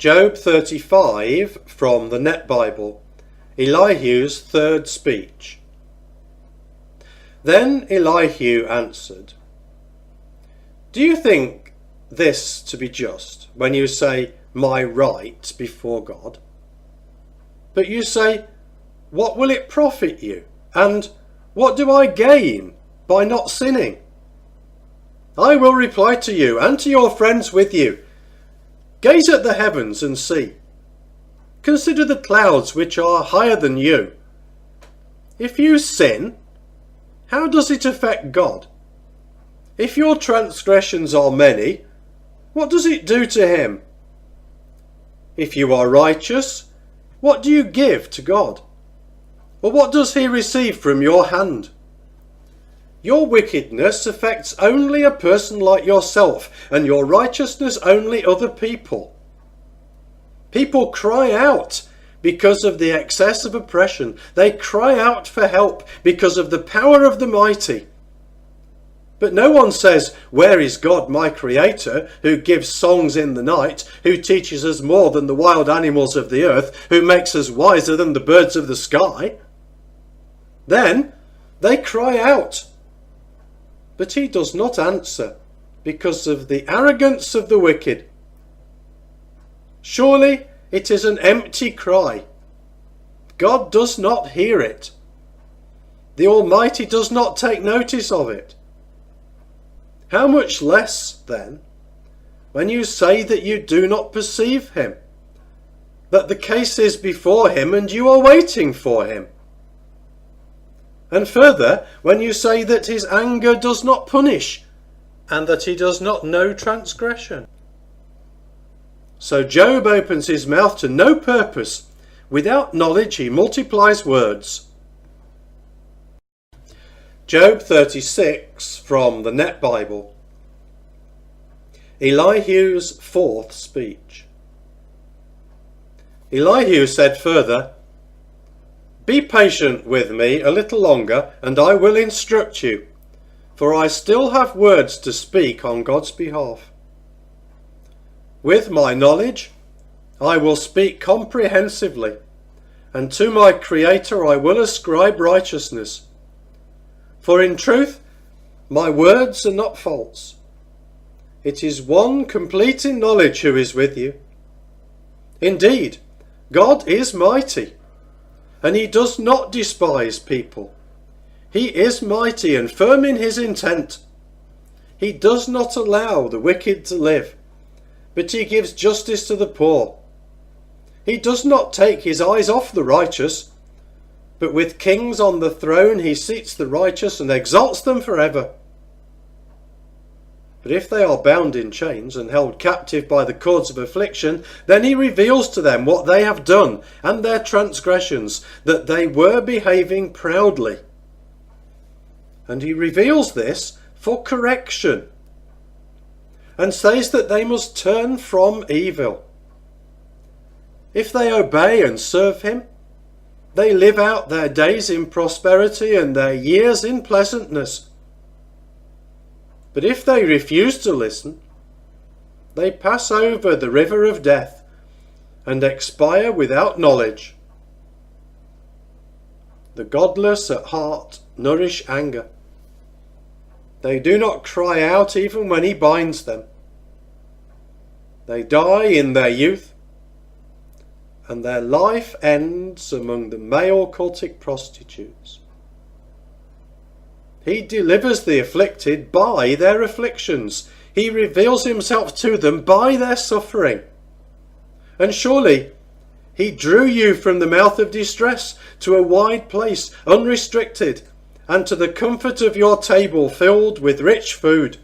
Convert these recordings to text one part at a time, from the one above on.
Job 35 from the Net Bible, Elihu's third speech. Then Elihu answered, "Do you think this to be just when you say, 'my right before God'? But you say, 'What will it profit you? And what do I gain by not sinning?' I will reply to you and to your friends with you. Gaze at the heavens and see. Consider the clouds which are higher than you. If you sin, how does it affect God? If your transgressions are many, what does it do to him? If you are righteous, what do you give to God? Or what does he receive from your hand? Your wickedness affects only a person like yourself, and your righteousness only other people. People cry out because of the excess of oppression. They cry out for help because of the power of the mighty. But no one says, 'Where is God, my Creator, who gives songs in the night, who teaches us more than the wild animals of the earth, who makes us wiser than the birds of the sky?' Then they cry out. But he does not answer because of the arrogance of the wicked. Surely it is an empty cry. God does not hear it. The Almighty does not take notice of it. How much less, then, when you say that you do not perceive him, that the case is before him and you are waiting for him? And further, when you say that his anger does not punish, and that he does not know transgression. So Job opens his mouth to no purpose. Without knowledge he multiplies words. Job 36 from the Net Bible, Elihu's fourth speech. Elihu said further, "Be patient with me a little longer, and I will instruct you, for I still have words to speak on God's behalf. With my knowledge, I will speak comprehensively, and to my Creator I will ascribe righteousness. For in truth, my words are not false. It is one complete in knowledge who is with you. Indeed, God is mighty, and he does not despise people. He is mighty and firm in his intent. He does not allow the wicked to live, but he gives justice to the poor. He does not take his eyes off the righteous, but with kings on the throne he seats the righteous and exalts them forever. But if they are bound in chains and held captive by the cords of affliction, then he reveals to them what they have done and their transgressions, that they were behaving proudly. And he reveals this for correction, and says that they must turn from evil. If they obey and serve him, they live out their days in prosperity and their years in pleasantness. But if they refuse to listen, they pass over the river of death and expire without knowledge. The godless at heart nourish anger. They do not cry out even when he binds them. They die in their youth, and their life ends among the male cultic prostitutes. He delivers the afflicted by their afflictions. He reveals himself to them by their suffering. And surely he drew you from the mouth of distress to a wide place, unrestricted, and to the comfort of your table filled with rich food.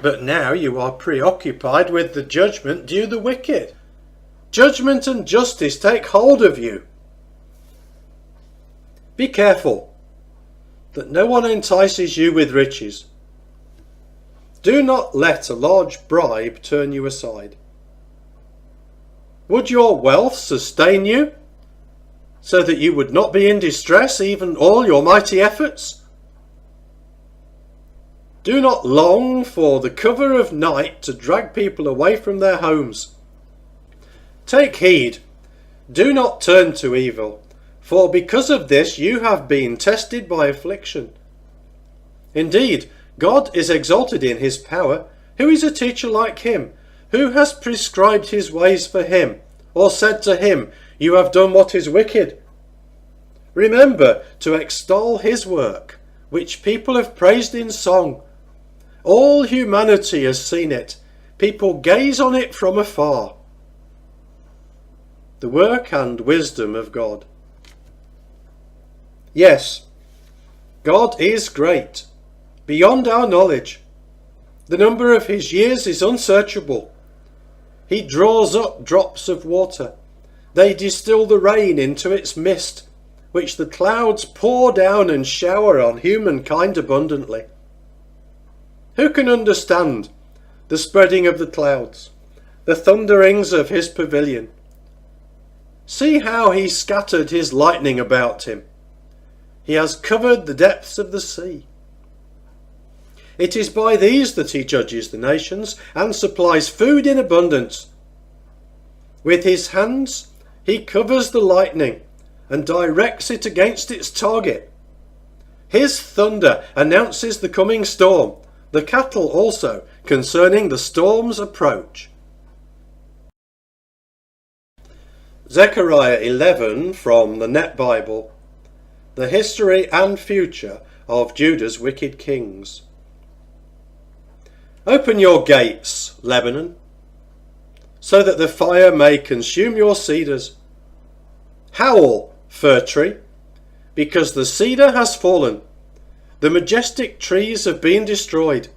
But now you are preoccupied with the judgment due the wicked. Judgment and justice take hold of you. Be careful that no one entices you with riches. Do not let a large bribe turn you aside. Would your wealth sustain you, so that you would not be in distress, even all your mighty efforts? Do not long for the cover of night to drag people away from their homes. Take heed, do not turn to evil, for because of this you have been tested by affliction. Indeed, God is exalted in his power. Who is a teacher like him? Who has prescribed his ways for him, or said to him, you have done what is wicked? Remember to extol his work, which people have praised in song. All humanity has seen it. People gaze on it from afar. The work and wisdom of God. Yes, God is great, beyond our knowledge. The number of his years is unsearchable. He draws up drops of water. They distill the rain into its mist, which the clouds pour down and shower on humankind abundantly. Who can understand the spreading of the clouds, the thunderings of his pavilion? See how he scattered his lightning about him. He has covered the depths of the sea. It is by these that he judges the nations and supplies food in abundance. With his hands he covers the lightning and directs it against its target. His thunder announces the coming storm, the cattle also concerning the storm's approach. Zechariah 11 from the Net Bible. The history and future of Judah's wicked kings. Open your gates, Lebanon, so that the fire may consume your cedars. Howl, fir tree, because the cedar has fallen. The majestic trees have been destroyed.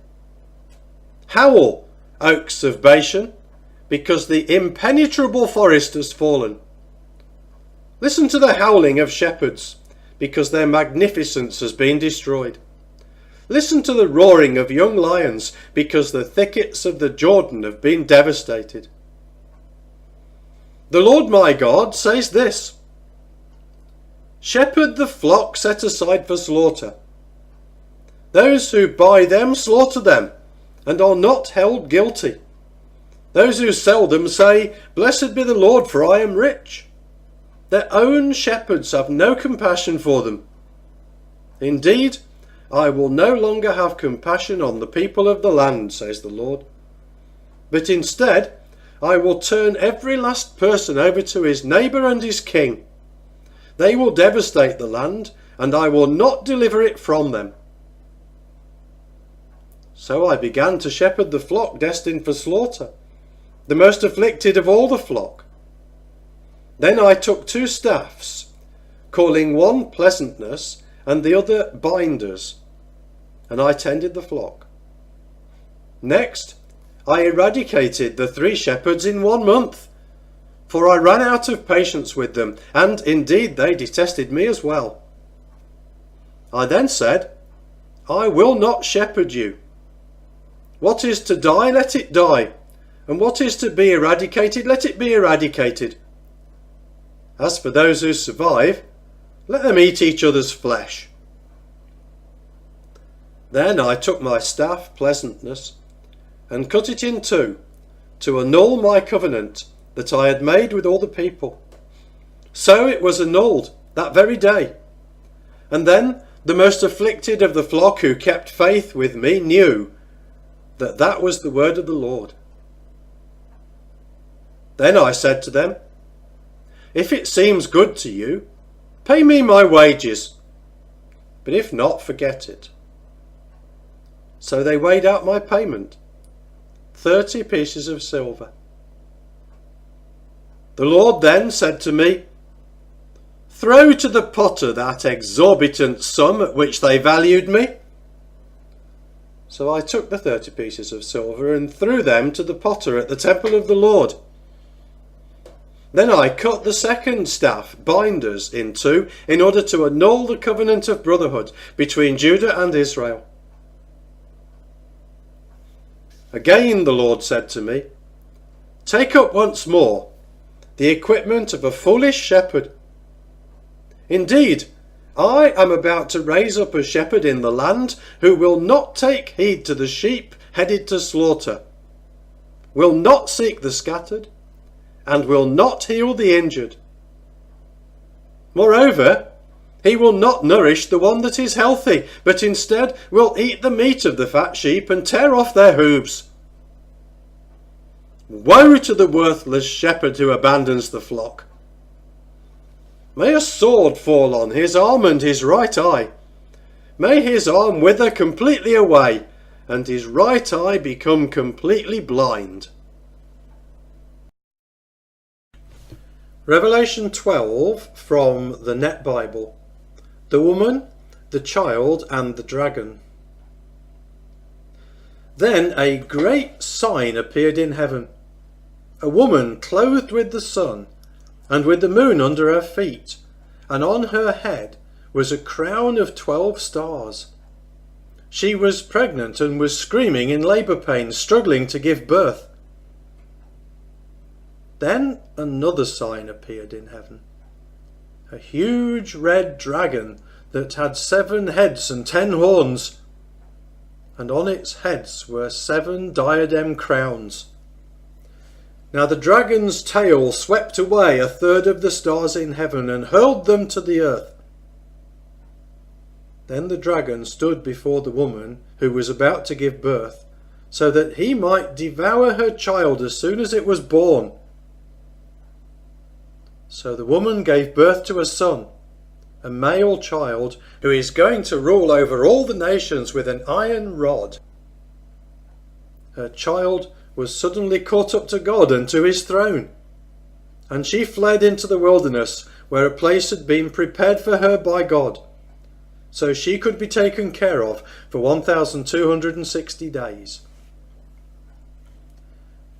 Howl, oaks of Bashan, because the impenetrable forest has fallen. Listen to the howling of shepherds, because their magnificence has been destroyed. Listen to the roaring of young lions, because the thickets of the Jordan have been devastated. The Lord my God says this: shepherd the flock set aside for slaughter. Those who buy them slaughter them, and are not held guilty. Those who sell them say, blessed be the Lord, for I am rich. Their own shepherds have no compassion for them. Indeed, I will no longer have compassion on the people of the land, says the Lord. But instead, I will turn every last person over to his neighbour and his king. They will devastate the land, and I will not deliver it from them. So I began to shepherd the flock destined for slaughter, the most afflicted of all the flock. Then I took 2 staffs, calling one pleasantness and the other binders, and I tended the flock. Next, I eradicated the 3 shepherds in 1 month, for I ran out of patience with them, and indeed they detested me as well. I then said, I will not shepherd you. What is to die, let it die, and what is to be eradicated, let it be eradicated. As for those who survive, let them eat each other's flesh. Then I took my staff, pleasantness, and cut it in 2, to annul my covenant that I had made with all the people. So it was annulled that very day. And then the most afflicted of the flock who kept faith with me knew that that was the word of the Lord. Then I said to them, if it seems good to you, pay me my wages, but if not, forget it. So they weighed out my payment, 30 pieces of silver. The Lord then said to me, throw to the potter that exorbitant sum at which they valued me. So I took the 30 pieces of silver and threw them to the potter at the temple of the Lord. Then I cut the 2nd staff, binders, in 2 in order to annul the covenant of brotherhood between Judah and Israel. Again the Lord said to me, take up once more the equipment of a foolish shepherd. Indeed, I am about to raise up a shepherd in the land who will not take heed to the sheep headed to slaughter, will not seek the scattered, and will not heal the injured. Moreover, he will not nourish the one that is healthy, but instead will eat the meat of the fat sheep and tear off their hooves. Woe to the worthless shepherd who abandons the flock. May a sword fall on his arm and his right eye. May his arm wither completely away, and his right eye become completely blind. Revelation 12 from the Net Bible. The woman, the child, and the dragon. Then a great sign appeared in heaven. A woman clothed with the sun, and with the moon under her feet, and on her head was a crown of 12 stars. She was pregnant and was screaming in labour pains, struggling to give birth. Then another sign appeared in heaven. A huge red dragon that had 7 heads and 10 horns, and on its heads were 7 diadem crowns. Now the dragon's tail swept away 1/3 of the stars in heaven and hurled them to the earth. Then the dragon stood before the woman who was about to give birth, so that he might devour her child as soon as it was born. So the woman gave birth to a son, a male child, who is going to rule over all the nations with an iron rod. Her child was suddenly caught up to God and to his throne, and she fled into the wilderness, where a place had been prepared for her by God, so she could be taken care of for 1260 days.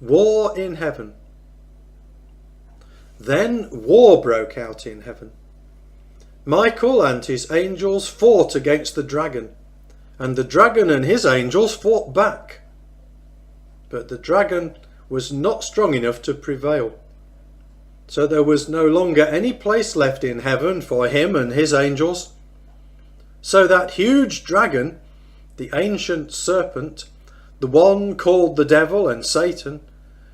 War in heaven. Then war broke out in heaven. Michael and his angels fought against the dragon, and the dragon and his angels fought back. But the dragon was not strong enough to prevail. So there was no longer any place left in heaven for him and his angels. So that huge dragon, the ancient serpent, the one called the devil and Satan,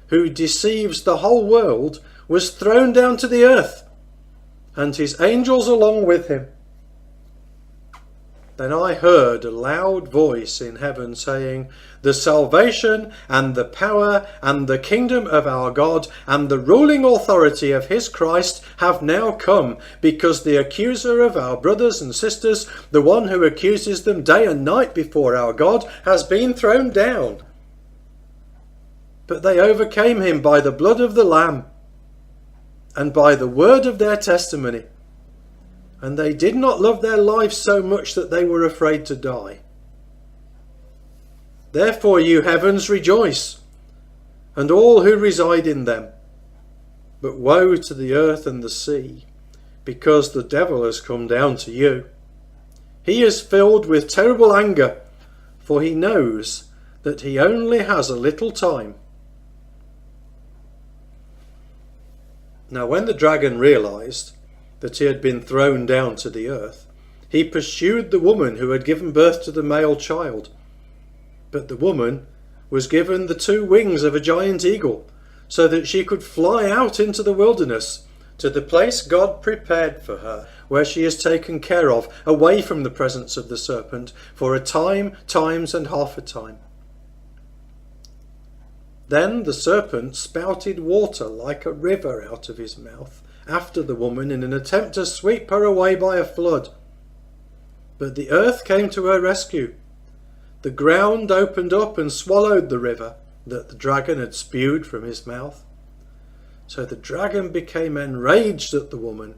who deceives the whole world, was thrown down to the earth, and his angels along with him. Then I heard a loud voice in heaven saying, "The salvation and the power and the kingdom of our God and the ruling authority of his Christ have now come, because the accuser of our brothers and sisters, the one who accuses them day and night before our God, has been thrown down. But they overcame him by the blood of the Lamb and by the word of their testimony. And they did not love their lives so much that they were afraid to die. Therefore, you heavens, rejoice, and all who reside in them. But woe to the earth and the sea, because the devil has come down to you. He is filled with terrible anger, for he knows that he only has a little time." Now when the dragon realized that he had been thrown down to the earth, he pursued the woman who had given birth to the male child. But the woman was given the 2 wings of a giant eagle, so that she could fly out into the wilderness, to the place God prepared for her, where she is taken care of, away from the presence of the serpent, for a time, times, and half a time. Then the serpent spouted water like a river out of his mouth after the woman in an attempt to sweep her away by a flood. But the earth came to her rescue. The ground opened up and swallowed the river that the dragon had spewed from his mouth. So the dragon became enraged at the woman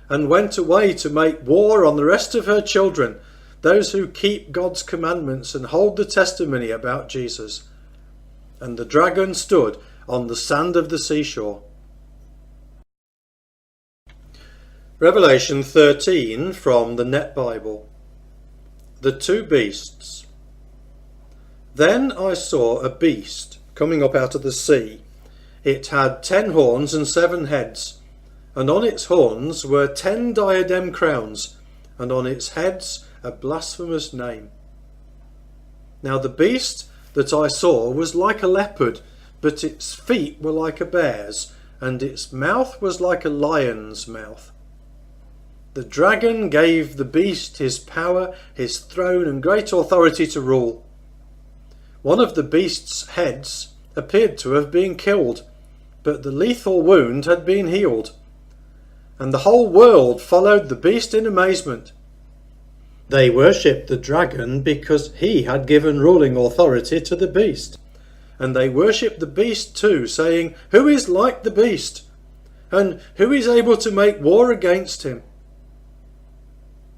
and went away to make war on the rest of her children, those who keep God's commandments and hold the testimony about Jesus. And the dragon stood on the sand of the seashore. Revelation 13 from the Net Bible. The 2 beasts. Then I saw a beast coming up out of the sea. It had 10 horns and 7 heads, and on its horns were 10 diadem crowns, and on its heads a blasphemous name. Now the beast that I saw was like a leopard, but its feet were like a bear's, and its mouth was like a lion's mouth. The dragon gave the beast his power, his throne, and great authority to rule. One of the beast's heads appeared to have been killed, but the lethal wound had been healed. And the whole world followed the beast in amazement. They worshipped the dragon because he had given ruling authority to the beast. And they worshipped the beast too, saying, "Who is like the beast? And who is able to make war against him?"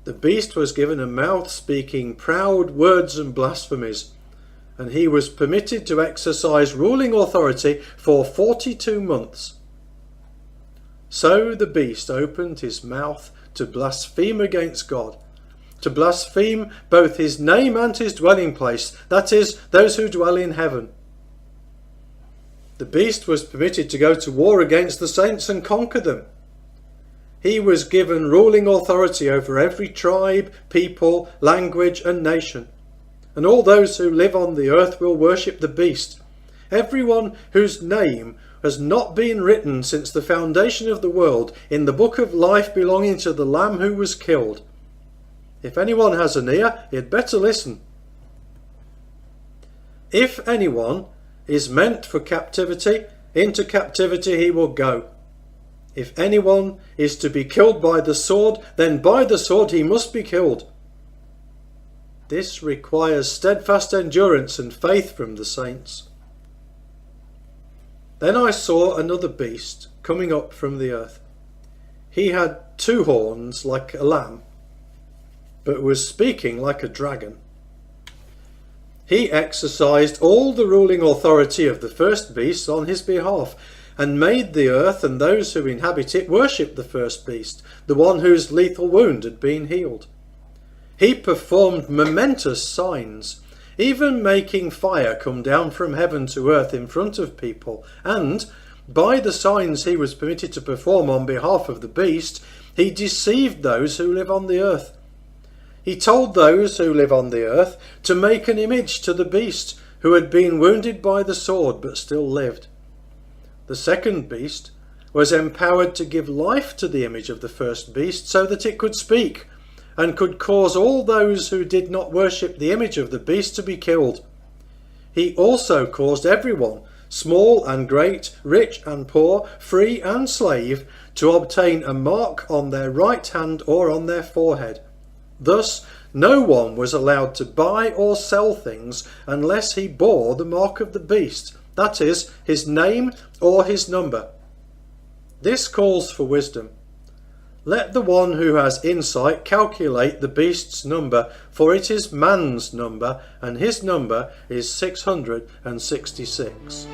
The beast was given a mouth speaking proud words and blasphemies, and he was permitted to exercise ruling authority for 42 months. So the beast opened his mouth to blaspheme against God, to blaspheme both his name and his dwelling place, that is, those who dwell in heaven. The beast was permitted to go to war against the saints and conquer them. He was given ruling authority over every tribe, people, language and nation. And all those who live on the earth will worship the beast. Everyone whose name has not been written since the foundation of the world in the book of life belonging to the Lamb who was killed. If anyone has an ear, he had better listen. If anyone is meant for captivity, into captivity he will go. If anyone is to be killed by the sword, then by the sword he must be killed. This requires steadfast endurance and faith from the saints. Then I saw another beast coming up from the earth. He had 2 horns like a lamb, but was speaking like a dragon. He exercised all the ruling authority of the first beast on his behalf, and made the earth and those who inhabit it worship the first beast, the one whose lethal wound had been healed. He performed momentous signs, even making fire come down from heaven to earth in front of people, and, by the signs he was permitted to perform on behalf of the beast, he deceived those who live on the earth. He told those who live on the earth to make an image to the beast, who had been wounded by the sword but still lived. The second beast was empowered to give life to the image of the first beast so that it could speak, and could cause all those who did not worship the image of the beast to be killed. He also caused everyone, small and great, rich and poor, free and slave, to obtain a mark on their right hand or on their forehead. Thus, no one was allowed to buy or sell things unless he bore the mark of the beast, that is, his name or his number. This calls for wisdom. Let the one who has insight calculate the beast's number, for it is man's number, and his number is 666.